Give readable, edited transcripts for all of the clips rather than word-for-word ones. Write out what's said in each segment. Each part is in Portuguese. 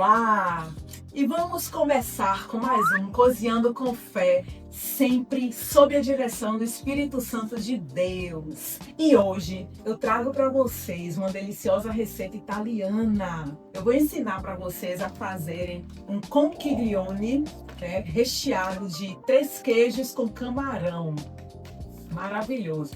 Olá! E vamos começar com mais um Cozinhando com Fé, sempre sob a direção do Espírito Santo de Deus. E hoje eu trago para vocês uma deliciosa receita italiana. Eu vou ensinar para vocês a fazerem um conchiglione, recheado de 3 queijos com camarão. Maravilhoso!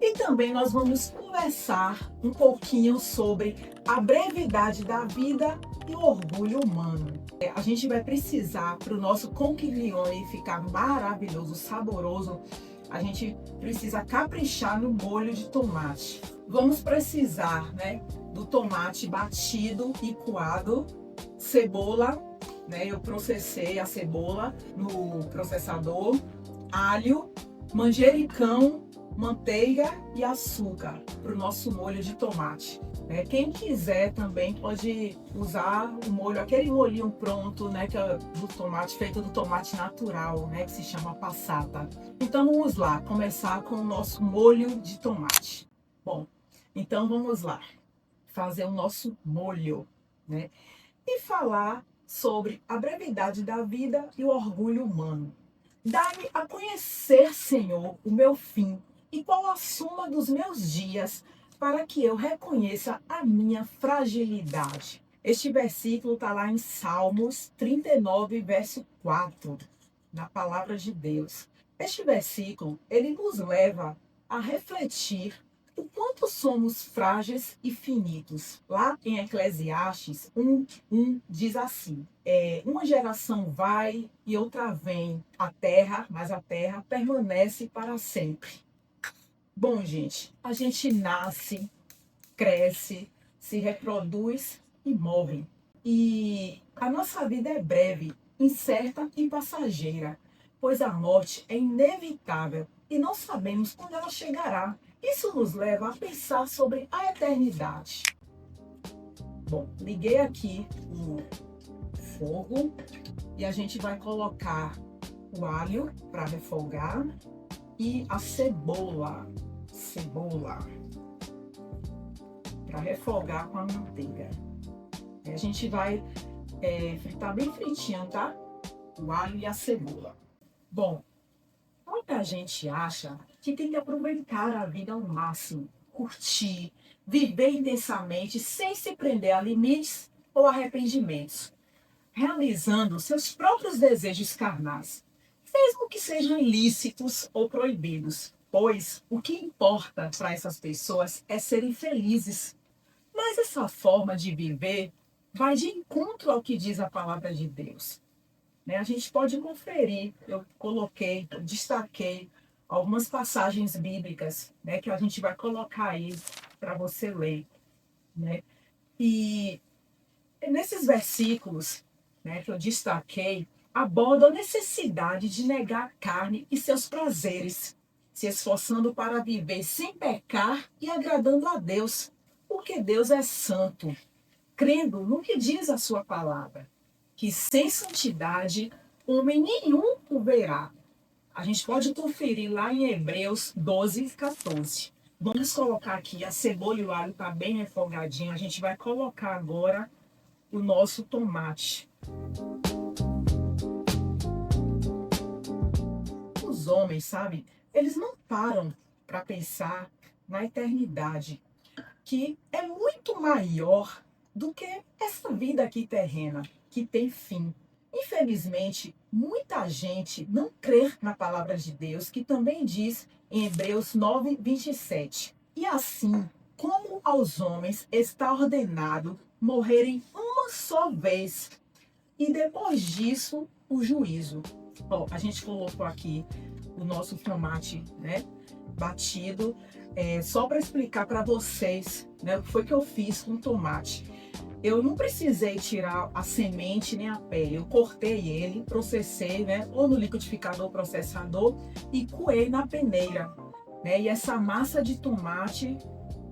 E também nós vamos conversar um pouquinho sobre a brevidade da vida e o orgulho humano. A gente vai precisar, para o nosso conchiglione ficar maravilhoso, saboroso, a gente precisa caprichar no molho de tomate. Vamos precisar, do tomate batido e coado, cebola, eu processei a cebola no processador, alho, manjericão, manteiga e açúcar para o nosso molho de tomate. Quem quiser também pode usar o molho, aquele molhinho pronto, que é do tomate, feito do tomate natural, que se chama passata. Então vamos lá, começar com o nosso molho de tomate. Bom, então vamos lá, fazer o nosso molho, e falar sobre a brevidade da vida e o orgulho humano. Dá-me a conhecer, Senhor, o meu fim e qual a soma dos meus dias, para que eu reconheça a minha fragilidade. Este versículo está lá em Salmos 39, verso 4, na palavra de Deus. Este versículo, ele nos leva a refletir o quanto somos frágeis e finitos. Lá em Eclesiastes 1:1 diz assim: uma geração vai e outra vem, mas a terra permanece para sempre. Bom, gente, a gente nasce, cresce, se reproduz e morre. E a nossa vida é breve, incerta e passageira, pois a morte é inevitável e não sabemos quando ela chegará. Isso nos leva a pensar sobre a eternidade. Bom, liguei aqui o fogo e a gente vai colocar o alho para refogar e a cebola para refogar com a manteiga. A gente vai fritar bem fritinho, tá? O alho e a cebola. Bom, muita gente acha que tem que aproveitar a vida ao máximo, curtir, viver intensamente sem se prender a limites ou arrependimentos, realizando seus próprios desejos carnais, mesmo que sejam ilícitos ou proibidos, pois o que importa para essas pessoas é serem felizes. Mas essa forma de viver vai de encontro ao que diz a palavra de Deus. A gente pode conferir, eu destaquei algumas passagens bíblicas, que a gente vai colocar aí para você ler. E nesses versículos que eu destaquei, aborda a necessidade de negar a carne e seus prazeres, se esforçando para viver sem pecar e agradando a Deus, porque Deus é santo, crendo no que diz a sua palavra, que sem santidade homem nenhum o verá. A gente pode conferir lá em Hebreus 12:14. Vamos colocar aqui, a cebola e o alho tá bem refogadinho, a gente vai colocar agora o nosso tomate. Os homens, sabe, eles não param para pensar na eternidade, que é muito maior do que essa vida aqui terrena, que tem fim. Infelizmente, muita gente não crê na palavra de Deus, que também diz em Hebreus 9:27. E assim, como aos homens está ordenado morrerem uma só vez, e depois disso, o juízo. A gente colocou aqui o nosso tomate, batido, só para explicar para vocês, o que foi que eu fiz com o tomate. Eu não precisei tirar a semente nem a pele, eu cortei ele, processei, ou no liquidificador ou processador e coei na peneira, E essa massa de tomate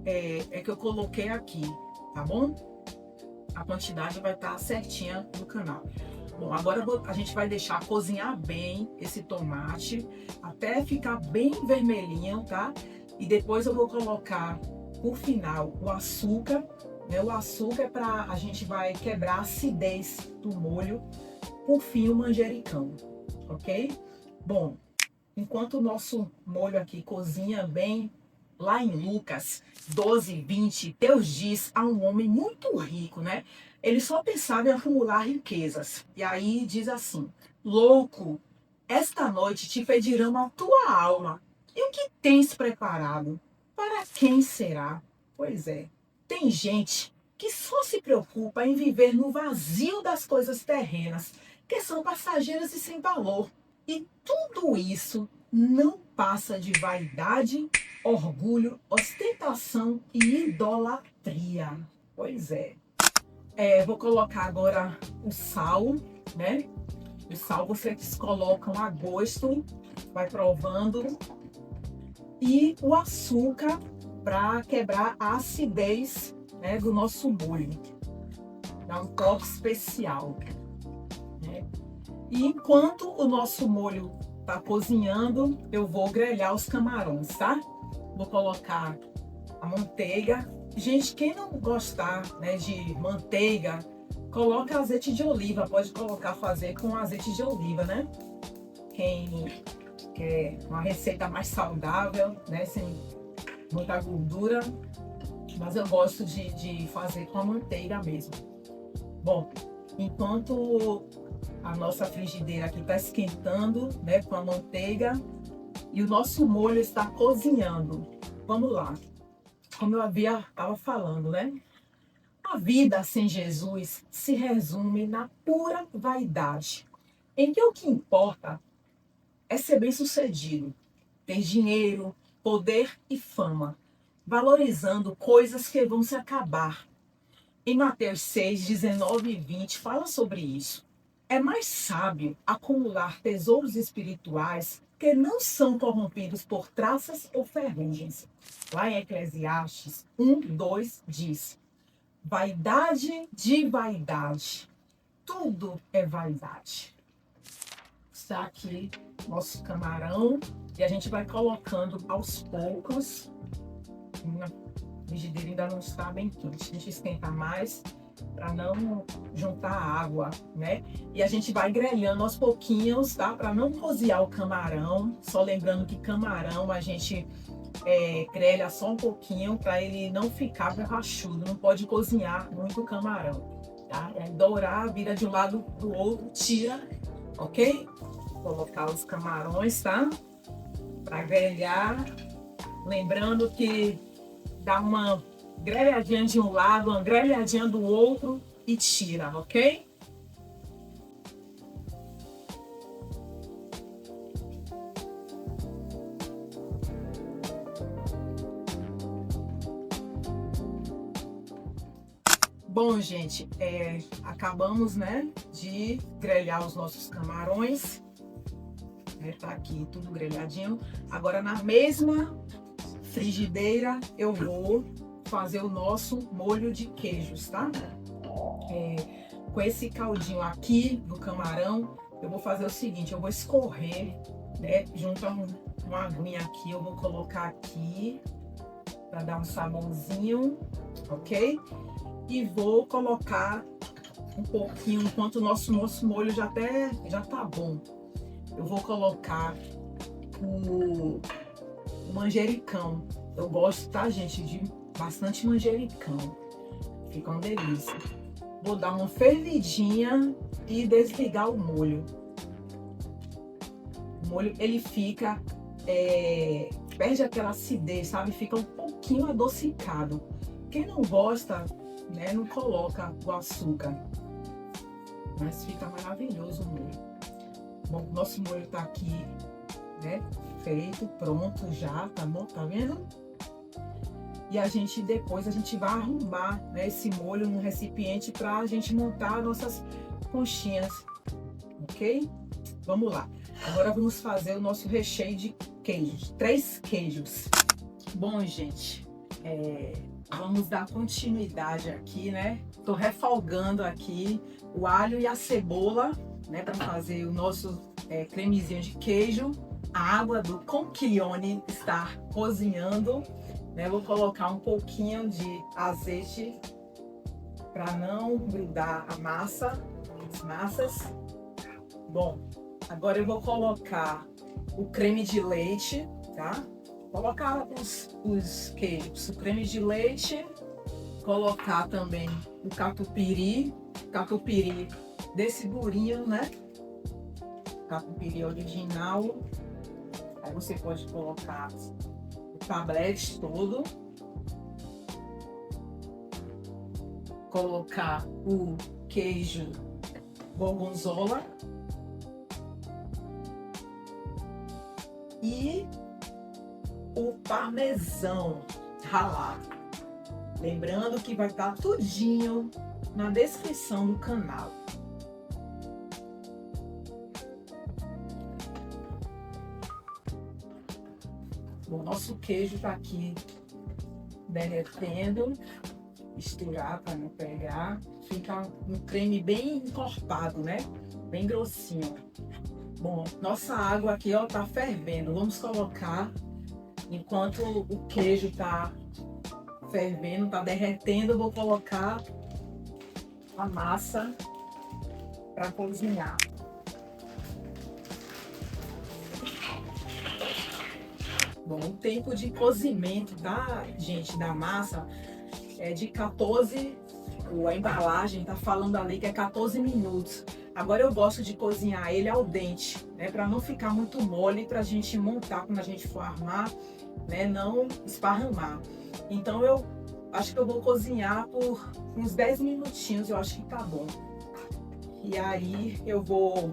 é que eu coloquei aqui, tá bom? A quantidade vai estar certinha no canal. Bom, agora a gente vai deixar cozinhar bem esse tomate, até ficar bem vermelhinho, tá? E depois eu vou colocar, por final, o açúcar, né? O açúcar é para a gente vai quebrar a acidez do molho. Por fim, o manjericão, ok? Bom, enquanto o nosso molho aqui cozinha bem, lá em Lucas 12:20, Deus diz a um homem muito rico, né? Ele só pensava em acumular riquezas. E aí diz assim: louco, esta noite te pedirão a tua alma. E o que tens preparado? Para quem será? Pois é, tem gente que só se preocupa em viver no vazio das coisas terrenas, que são passageiras e sem valor. E tudo isso não passa de vaidade, orgulho, ostentação e idolatria. Pois é. Vou colocar agora o sal, né? O sal vocês colocam a gosto, vai provando. E o açúcar para quebrar a acidez, né, do nosso molho. Dá um toque especial, né? E enquanto o nosso molho tá cozinhando, eu vou grelhar os camarões, tá? Vou colocar a manteiga. Gente, quem não gostar, né, de manteiga, coloca azeite de oliva. Pode colocar, fazer com azeite de oliva, né? Quem quer uma receita mais saudável, né, sem muita gordura, mas eu gosto de fazer com a manteiga mesmo. Bom, enquanto a nossa frigideira aqui está esquentando, né, com a manteiga, e o nosso molho está cozinhando. Vamos lá. Como eu estava falando, né? A vida sem Jesus se resume na pura vaidade, em que o que importa é ser bem-sucedido, ter dinheiro, poder e fama, valorizando coisas que vão se acabar. Em Mateus 6, 19 e 20 fala sobre isso. É mais sábio acumular tesouros espirituais que não são corrompidos por traças ou ferrugens. Lá em Eclesiastes 1:2 diz: vaidade de vaidade, tudo é vaidade. Está aqui nosso camarão e a gente vai colocando aos poucos. A frigideira ainda não está bem quente, a gente esquenta mais para não juntar água, né? E a gente vai grelhando aos pouquinhos, tá? Para não cozinhar o camarão. Só lembrando que camarão a gente grelha só um pouquinho para ele não ficar borrachudo. Não pode cozinhar muito o camarão, tá? Dourar, vira de um lado do outro, tira, ok? Vou colocar os camarões, tá? Para grelhar. Lembrando que dá uma grelhadinha de um lado, uma grelhadinha do outro e tira, ok? Bom, gente, acabamos, né, de grelhar os nossos camarões. Tá aqui tudo grelhadinho. Agora, na mesma frigideira, eu vou fazer o nosso molho de queijos, tá? Com esse caldinho aqui do camarão, eu vou fazer o seguinte: eu vou escorrer, né, junto a uma aguinha aqui, eu vou colocar aqui para dar um saborzinho, ok? E vou colocar um pouquinho, enquanto o nosso molho já tá bom. Eu vou colocar o manjericão. Eu gosto, tá, gente, de bastante manjericão. Fica uma delícia. Vou dar uma fervidinha e desligar o molho. O molho, ele fica, perde aquela acidez, sabe? Fica um pouquinho adocicado. Quem não gosta, né, não coloca o açúcar. Mas fica maravilhoso o molho. Bom, nosso molho tá aqui, né, feito, pronto já, tá bom? Tá vendo? E depois a gente vai arrumar, né, esse molho num recipiente pra gente montar nossas conchinhas, ok? Vamos lá. Agora vamos fazer o nosso recheio de queijos, 3 queijos. Bom, gente, vamos dar continuidade aqui, né? Tô refogando aqui o alho e a cebola, né, para fazer o nosso cremezinho de queijo. A água do conchiglione está cozinhando, né? Vou colocar um pouquinho de azeite para não grudar a massa, as massas. Bom, agora eu vou colocar o creme de leite, tá? Colocar os queijos, o creme de leite, colocar também o catupiry desse durinho, né? Catupiry original. Aí você pode colocar o tablete todo. Colocar o queijo gorgonzola. E o parmesão ralado. Lembrando que vai estar tudinho na descrição do canal. O nosso queijo está aqui derretendo, misturar para não pegar. Fica um creme bem encorpado, né? Bem grossinho. Bom, nossa água aqui, ó, tá fervendo. Vamos colocar, enquanto o queijo tá fervendo, tá derretendo, eu vou colocar a massa para cozinhar. Bom, o tempo de cozimento da massa é de 14, a embalagem tá falando ali que é 14 minutos. Agora eu gosto de cozinhar ele al dente, né, para não ficar muito mole, pra gente montar quando a gente for armar, né, não esparramar. Então eu acho que eu vou cozinhar por uns 10 minutinhos, eu acho que tá bom. E aí eu vou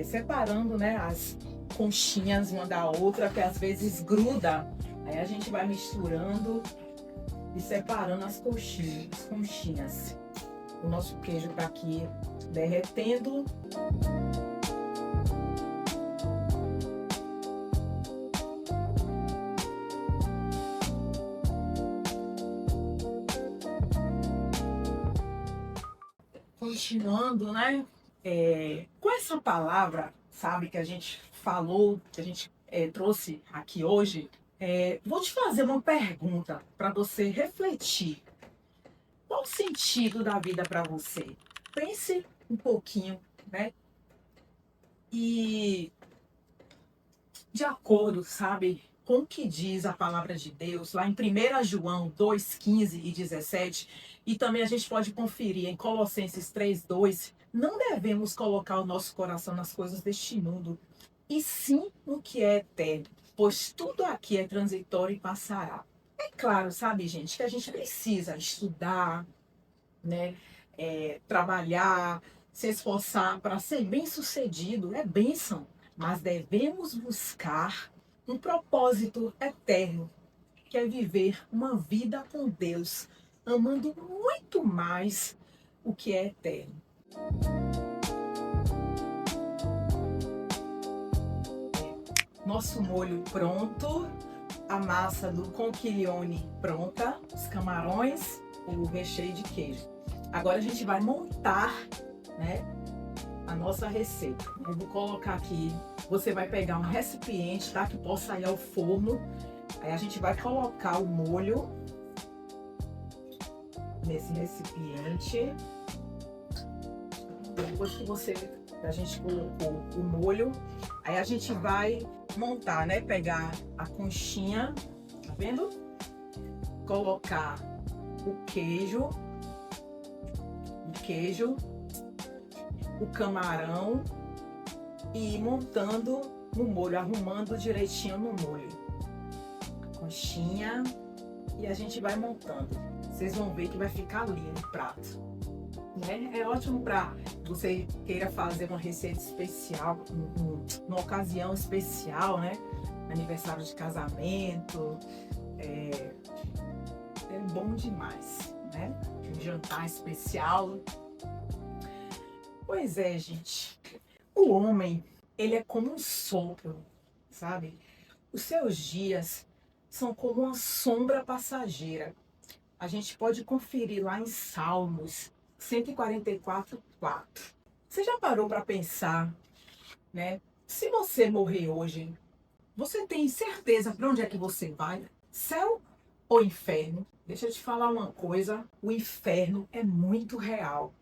separando, né, as conchinhas uma da outra, que às vezes gruda. Aí a gente vai misturando e separando as conchinhas. O nosso queijo tá aqui derretendo. Continuando, né? Com essa palavra, sabe, que a gente falou, que a gente trouxe aqui hoje, vou te fazer uma pergunta para você refletir. Qual o sentido da vida para você? Pense um pouquinho, né? E de acordo, sabe, com o que diz a palavra de Deus, lá em 1 João 2:15 e 17, e também a gente pode conferir em Colossenses 3:2, não devemos colocar o nosso coração nas coisas deste mundo, e sim no que é eterno, pois tudo aqui é transitório e passará. É claro, sabe, gente, que a gente precisa estudar, né, trabalhar, se esforçar para ser bem-sucedido, é bênção, mas devemos buscar um propósito eterno, que é viver uma vida com Deus, amando muito mais o que é eterno. Nosso molho pronto, a massa do conchiglione pronta, os camarões, o recheio de queijo. Agora a gente vai montar, né, a nossa receita. Eu vou colocar aqui, você vai pegar um recipiente, tá, que possa ir ao forno. Aí a gente vai colocar o molho nesse recipiente. Depois que a gente colocou o molho, aí a gente vai montar, né, pegar a conchinha, tá vendo? Colocar o queijo, o camarão e ir montando no molho, arrumando direitinho no molho. A conchinha, e a gente vai montando. Vocês vão ver que vai ficar lindo o prato. Né? É ótimo para você queira fazer uma receita especial, numa ocasião especial, né? Aniversário de casamento. É bom demais, né? Um jantar especial. Pois é, gente. O homem, ele é como um sopro, sabe? Os seus dias são como uma sombra passageira. A gente pode conferir lá em Salmos 144:4. Você já parou para pensar, né? Se você morrer hoje, você tem certeza para onde é que você vai? Céu ou inferno? Deixa eu te falar uma coisa, o inferno é muito real.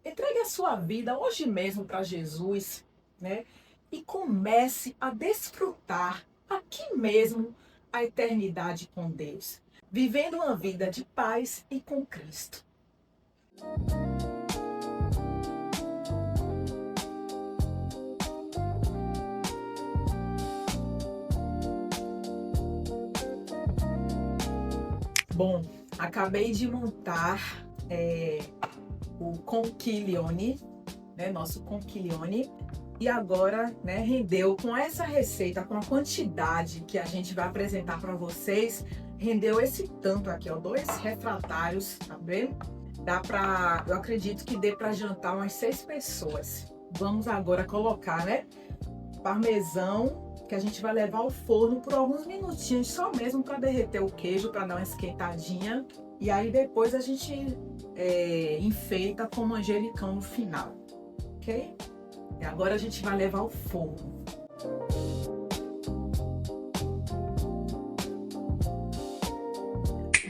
Entregue a sua vida hoje mesmo para Jesus, né? E comece a desfrutar aqui mesmo a eternidade com Deus, vivendo uma vida de paz e com Cristo. Bom, acabei de montar o conchiglione, né, nosso conchiglione, e agora, né, rendeu com essa receita, com a quantidade que a gente vai apresentar para vocês, rendeu esse tanto aqui, ó, 2 refratários, tá vendo? Eu acredito que dê para jantar umas 6 pessoas. Vamos agora colocar, né, parmesão, que a gente vai levar ao forno por alguns minutinhos, só mesmo para derreter o queijo, para dar uma esquentadinha. E aí depois a gente enfeita com manjericão no final, ok? E agora a gente vai levar ao forno.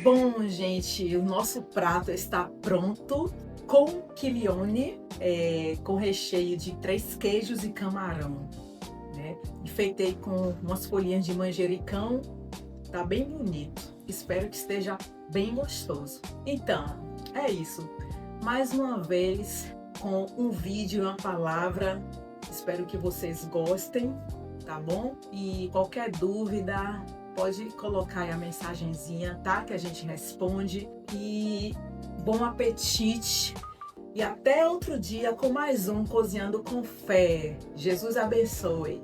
Bom, gente, o nosso prato está pronto. Conchiglione, com recheio de 3 queijos e camarão, né? Enfeitei com umas folhinhas de manjericão. Tá bem bonito. Espero que esteja bem gostoso. Então, é isso. Mais uma vez, com um vídeo e uma palavra. Espero que vocês gostem, tá bom? E qualquer dúvida, pode colocar aí a mensagenzinha, tá? Que a gente responde. E bom apetite. E até outro dia com mais um Cozinhando com Fé. Jesus abençoe.